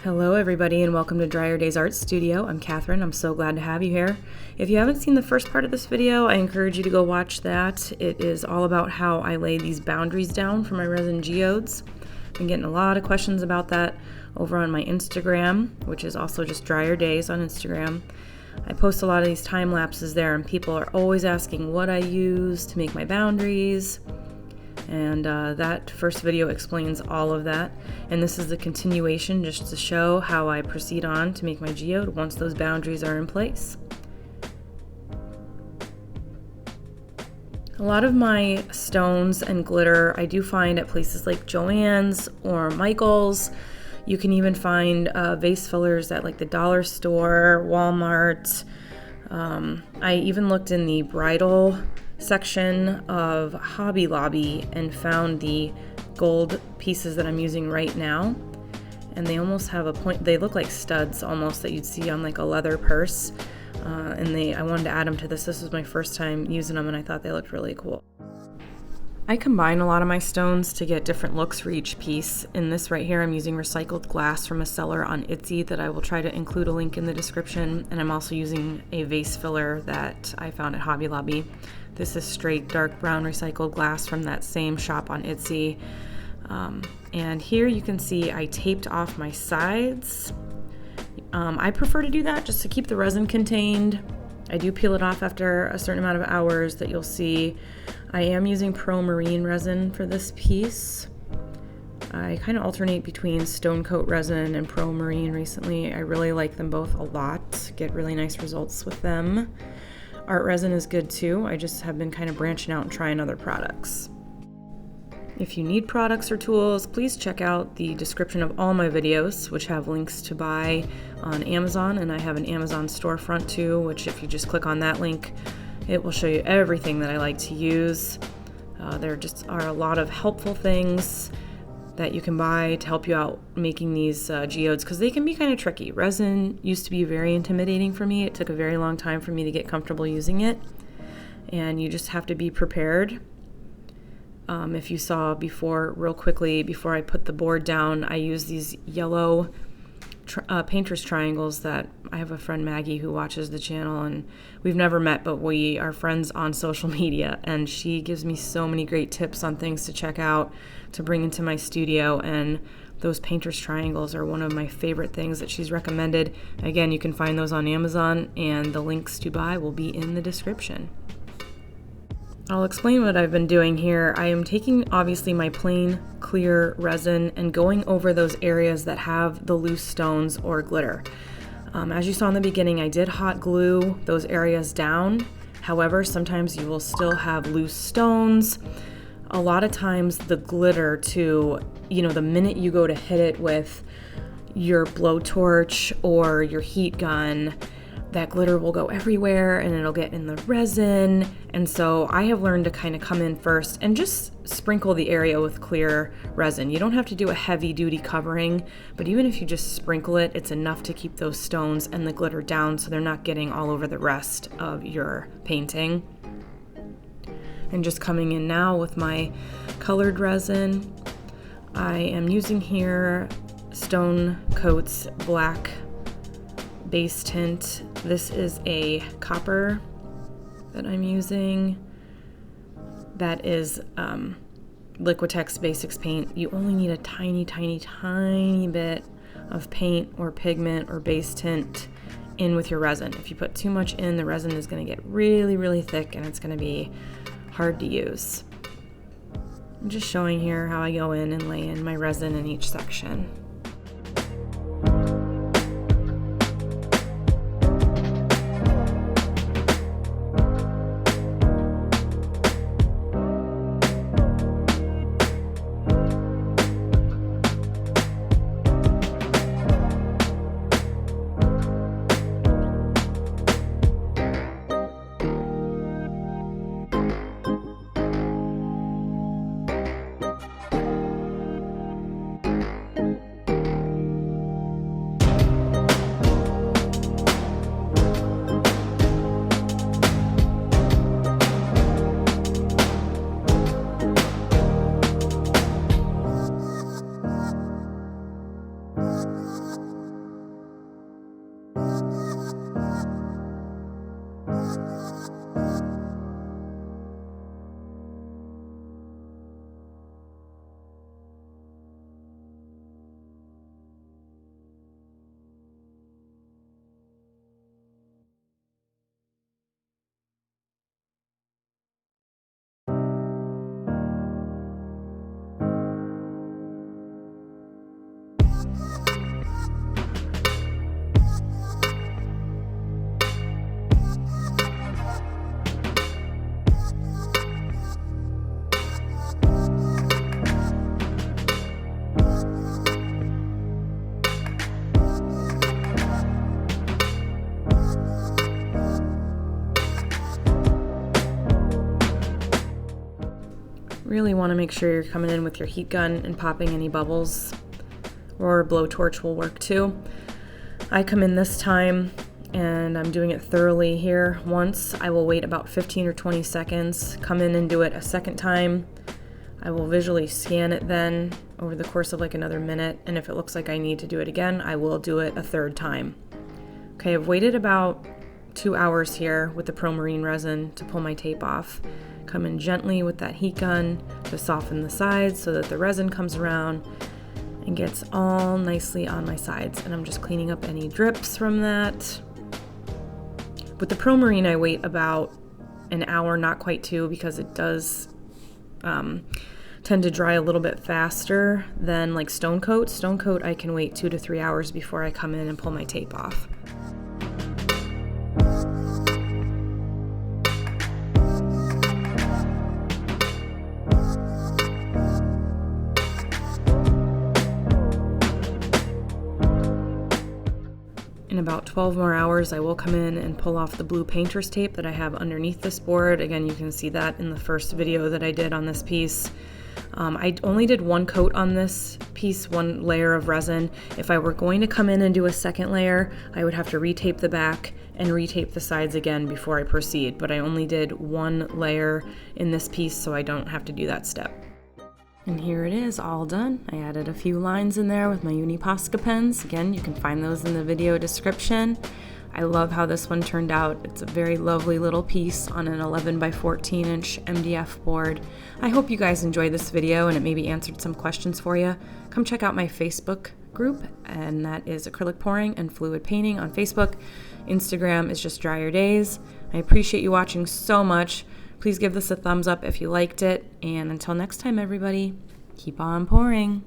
Hello everybody and welcome to Drier Days Art Studio. I'm Catherine. I'm so glad to have you here. If you haven't seen the first part of this video, I encourage you to go watch that. It is all about how I lay these boundaries down for my resin geodes. I've been getting a lot of questions about that over on my Instagram, which is also just Drier Days on Instagram. I post a lot of these time lapses there and people are always asking what I use to make my boundaries. And that first video explains all of that, and this is the continuation just to show how I proceed on to make my geode once those boundaries are in place. A lot of my stones and glitter I do find at places like Joann's or Michael's. You can even find vase fillers at like the dollar store, Walmart. I even looked in the bridal section of Hobby Lobby and found the gold pieces that I'm using right now, and they almost have a point. They look like studs almost that you'd see on like a leather purse, and I wanted to add them to this. This was my first time using them and I thought they looked really cool. I combine a lot of my stones to get different looks for each piece. In this right here, I'm using recycled glass from a seller on Etsy that I will try to include a link in the description, and I'm also using a vase filler that I found at Hobby Lobby. This is straight dark brown recycled glass from that same shop on Etsy. And here you can see I taped off my sides. I prefer to do that just to keep the resin contained. I do peel it off after a certain amount of hours that you'll see. I am using Pro Marine resin for this piece. I kind of alternate between Stone Coat resin and Pro Marine recently. I really like them both a lot, get really nice results with them. Art resin is good too. I just have been kind of branching out and trying other products. If you need products or tools, please check out the description of all my videos, which have links to buy on Amazon, and I have an Amazon storefront too, which if you just click on that link, it will show you everything that I like to use. There just are a lot of helpful things that you can buy to help you out making these geodes, because they can be kind of tricky. Resin used to be very intimidating for me. It took a very long time for me to get comfortable using it, and you just have to be prepared. If you saw before, real quickly, before I put the board down, I use these yellow painter's triangles that I have a friend, Maggie, who watches the channel, and we've never met, but we are friends on social media, and she gives me so many great tips on things to check out to bring into my studio, and those painter's triangles are one of my favorite things that she's recommended. Again, you can find those on Amazon, and the links to buy will be in the description. I'll explain what I've been doing here. I am taking obviously my plain clear resin and going over those areas that have the loose stones or glitter. As you saw in the beginning, I did hot glue those areas down. However, sometimes you will still have loose stones. A lot of times the glitter too, the minute you go to hit it with your blowtorch or your heat gun, that glitter will go everywhere and it'll get in the resin. And so I have learned to kind of come in first and just sprinkle the area with clear resin. You don't have to do a heavy duty covering, but even if you just sprinkle it, it's enough to keep those stones and the glitter down so they're not getting all over the rest of your painting. And just coming in now with my colored resin, I am using here Stone Coat's black base tint. This is a copper that I'm using. That is Liquitex Basics paint. You only need a tiny, tiny, tiny bit of paint or pigment or base tint in with your resin. If you put too much in, the resin is going to get really, really thick and it's going to be hard to use. I'm just showing here how I go in and lay in my resin in each section. really want to make sure you're coming in with your heat gun and popping any bubbles, or a blowtorch will work too. I come in this time and I'm doing it thoroughly here. Once, I will wait about 15 or 20 seconds, come in and do it a second time. I will visually scan it then over the course of like another minute, and if it looks like I need to do it again, I will do it a third time. Okay, I've waited about 2 hours here with the Pro-Marine resin to pull my tape off. Come in gently with that heat gun to soften the sides so that the resin comes around and gets all nicely on my sides, and I'm just cleaning up any drips from that. With the Pro-Marine, I wait about an hour, not quite 2, because it does tend to dry a little bit faster than like Stone Coat. Stone Coat, I can wait 2 to 3 hours before I come in and pull my tape off. In about 12 more hours, I will come in and pull off the blue painter's tape that I have underneath this board. Again, you can see that in the first video that I did on this piece. I only did 1 coat on this piece, 1 layer of resin. If I were going to come in and do a second layer, I would have to retape the back and retape the sides again before I proceed, but I only did 1 layer in this piece, so I don't have to do that step. And here it is, all done. I added a few lines in there with my Uni Posca pens. Again, you can find those in the video description. I love how this one turned out. It's a very lovely little piece on an 11 by 14 inch MDF board. I hope you guys enjoyed this video and it maybe answered some questions for you. Come check out my Facebook group, and that is Acrylic Pouring and Fluid Painting on Facebook. Instagram is just Dry Your Days. I appreciate you watching so much. Please give this a thumbs up if you liked it, and until next time, everybody, keep on pouring.